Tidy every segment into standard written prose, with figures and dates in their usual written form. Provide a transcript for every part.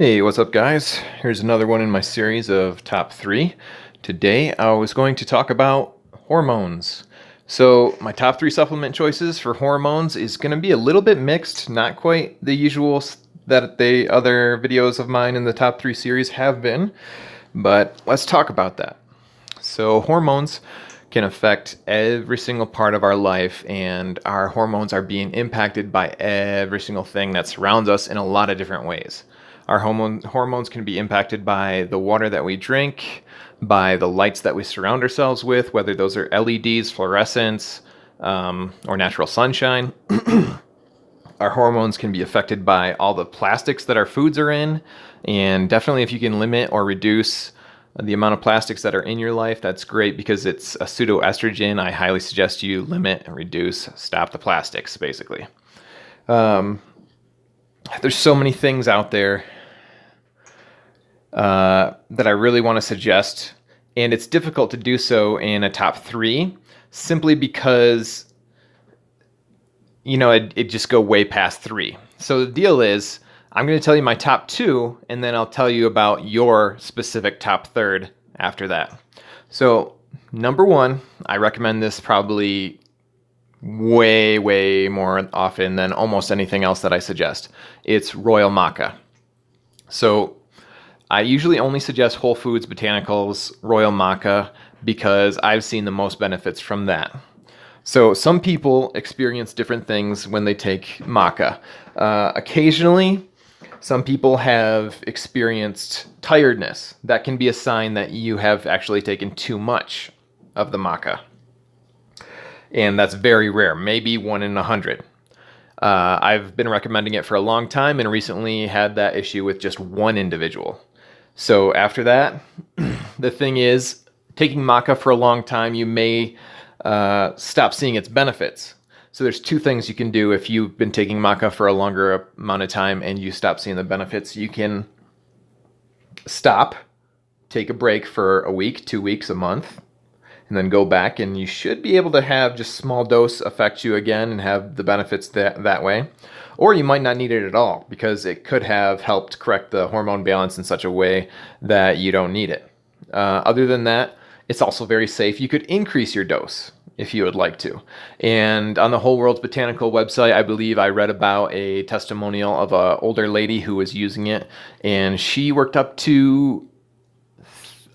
Hey, what's up, guys? Here's another one in my series of top three. Today I was going to talk about hormones. So, my top three supplement choices for hormones is going to be a little bit mixed, not quite the usual that the other videos of mine in the top three series have been, but let's talk about that. So, hormones can affect every single part of our life, and our hormones are being impacted by every single thing that surrounds us in a lot of different ways. Our hormones can be impacted by the water that we drink, by the lights that we surround ourselves with, whether those are LEDs, fluorescents, or natural sunshine. Our hormones can be affected by all the plastics that our foods are in, and definitely if you can limit or reduce the amount of plastics that are in your life, that's great because it's a pseudoestrogen. I highly suggest you limit and reduce, stop the plastics, basically. There's so many things out there that I really want to suggest, and it's difficult to do so in a top three simply because it just go way past three. So the deal is, I'm going to tell you my top two, and then I'll tell you about your specific top third after that. So, number one, I recommend this probably way, way more often than almost anything else that I suggest. It's Royal Maca. So, I usually only suggest Whole Foods Botanicals Royal Maca because I've seen the most benefits from that. So some people experience different things when they take maca. Occasionally, some people have experienced tiredness. That can be a sign that you have actually taken too much of the maca. And that's very rare, maybe 1 in 100. I've been recommending it for a long time and recently had that issue with just one individual. So after that, the thing is, taking maca for a long time, you may stop seeing its benefits. So there's two things you can do if you've been taking maca for a longer amount of time and you stop seeing the benefits. You can stop, take a break for a week, 2 weeks, a month, and then go back, and you should be able to have just small dose affect you again and have the benefits that way. Or you might not need it at all because it could have helped correct the hormone balance in such a way that you don't need it. Other than that, it's also very safe. You could increase your dose if you would like to. And on the Whole World's Botanical website, I believe I read about a testimonial of an older lady who was using it, and she worked up to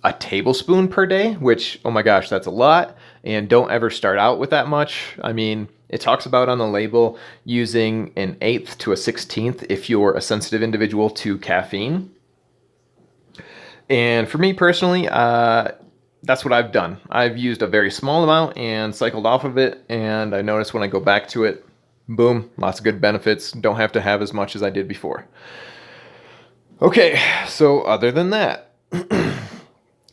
a tablespoon per day, which, oh my gosh, that's a lot. And don't ever start out with that much. I mean, it talks about on the label using an 1/8 to a 1/16 if you're a sensitive individual to caffeine. And for me personally, that's what I've done. I've used a very small amount and cycled off of it, and I noticed when I go back to it, boom, lots of good benefits. Don't have to have as much as I did before. Okay, so other than that,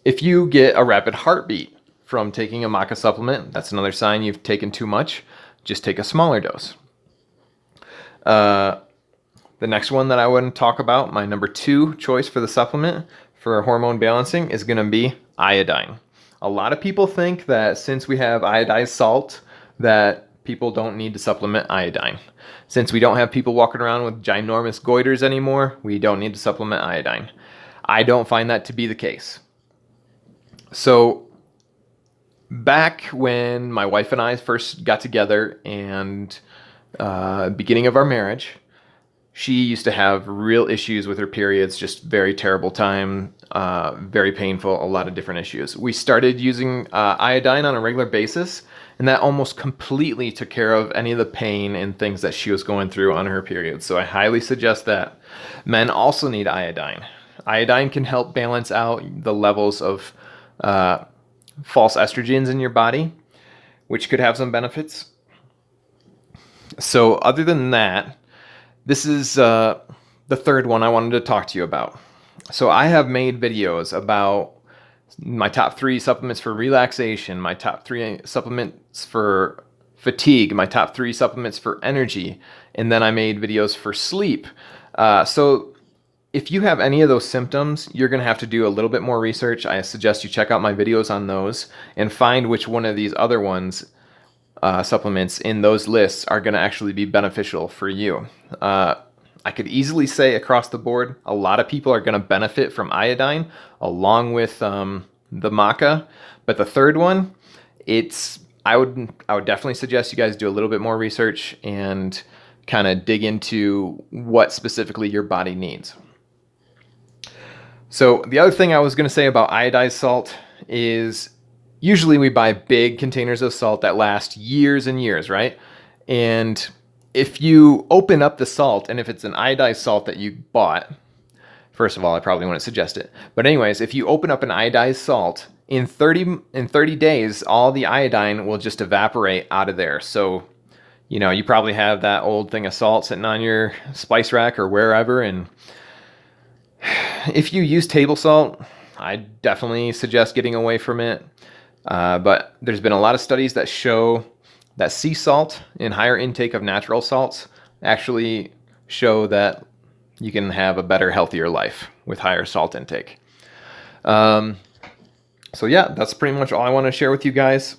if you get a rapid heartbeat from taking a maca supplement, that's another sign you've taken too much. Just take a smaller dose. The next one that I want to talk about, my number two choice for the supplement for hormone balancing, is going to be iodine. A lot of people think that since we have iodized salt, that people don't need to supplement iodine. Since we don't have people walking around with ginormous goiters anymore, we don't need to supplement iodine. I don't find that to be the case. So back when my wife and I first got together and beginning of our marriage, she used to have real issues with her periods, just very terrible time, very painful, a lot of different issues. We started using iodine on a regular basis, and that almost completely took care of any of the pain and things that she was going through on her period. So I highly suggest that. Men also need iodine. Iodine can help balance out the levels of false estrogens in your body, which could have some benefits. So other than that, this is the third one I wanted to talk to you about. So I have made videos about my top 3 supplements for relaxation, my top 3 supplements for fatigue, my top 3 supplements for energy, and then I made videos for sleep. So if you have any of those symptoms, you're going to have to do a little bit more research. I suggest you check out my videos on those and find which one of these other ones, supplements in those lists, are going to actually be beneficial for you. I could easily say across the board, a lot of people are going to benefit from iodine along with the maca. But the third one, I would definitely suggest you guys do a little bit more research and kind of dig into what specifically your body needs. So the other thing I was going to say about iodized salt is usually we buy big containers of salt that last years and years, right? And if you open up the salt, and if it's an iodized salt that you bought, first of all, I probably wouldn't suggest it. But anyways, if you open up an iodized salt, in 30 days, all the iodine will just evaporate out of there. So, you know, you probably have that old thing of salt sitting on your spice rack or wherever, and if you use table salt, I definitely suggest getting away from it. But there's been a lot of studies that show that sea salt and higher intake of natural salts actually show that you can have a better, healthier life with higher salt intake. So yeah, that's pretty much all I want to share with you guys.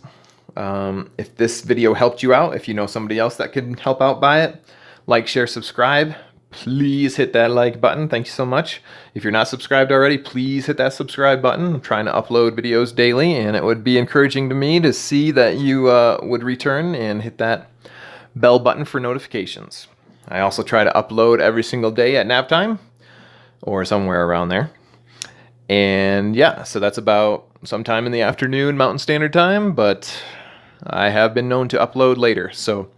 If this video helped you out, if you know somebody else that could help out by it, like, share, subscribe. Please hit that like button. Thank you so much. If you're not subscribed already, please hit that subscribe button. I'm trying to upload videos daily, and it would be encouraging to me to see that you would return and hit that bell button for notifications. I also try to upload every single day at nap time or somewhere around there. And yeah, so that's about sometime in the afternoon Mountain Standard Time, but I have been known to upload later. So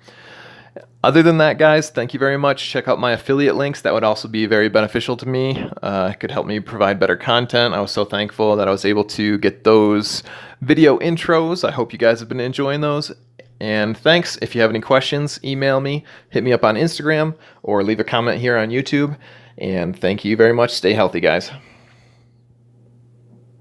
other than that, guys, thank you very much. Check out my affiliate links. That would also be very beneficial to me. It could help me provide better content. I was so thankful that I was able to get those video intros. I hope you guys have been enjoying those. And thanks. If you have any questions, email me, hit me up on Instagram, or leave a comment here on YouTube. And thank you very much. Stay healthy, guys.